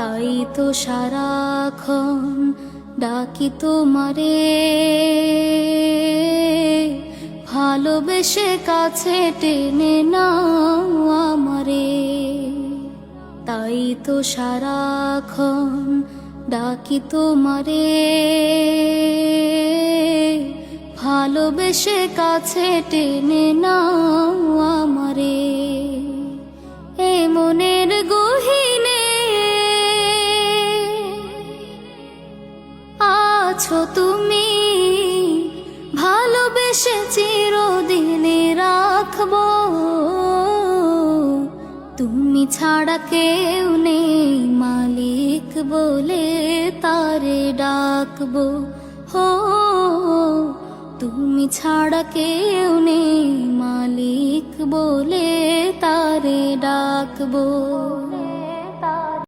তাই তো সারাক্ষণ ডাকি তোমারে, ভালোবেসে কাছে টেনে নাও আমারে। তাই তো সারাক্ষণ ডাকি তোমারে, ভালোবেসে কাছে টেনে নাও আমারে। এ মনের গহীনে আছো তুমি, ভালোবেসে চিরদিনে রাখবো। তুমি ছাড়া কেউ নেই মালিক বলে তারে ডাকবো। হো তুমি ছাড়া কেউ নেই মালিক বলে তারে ডাকবো।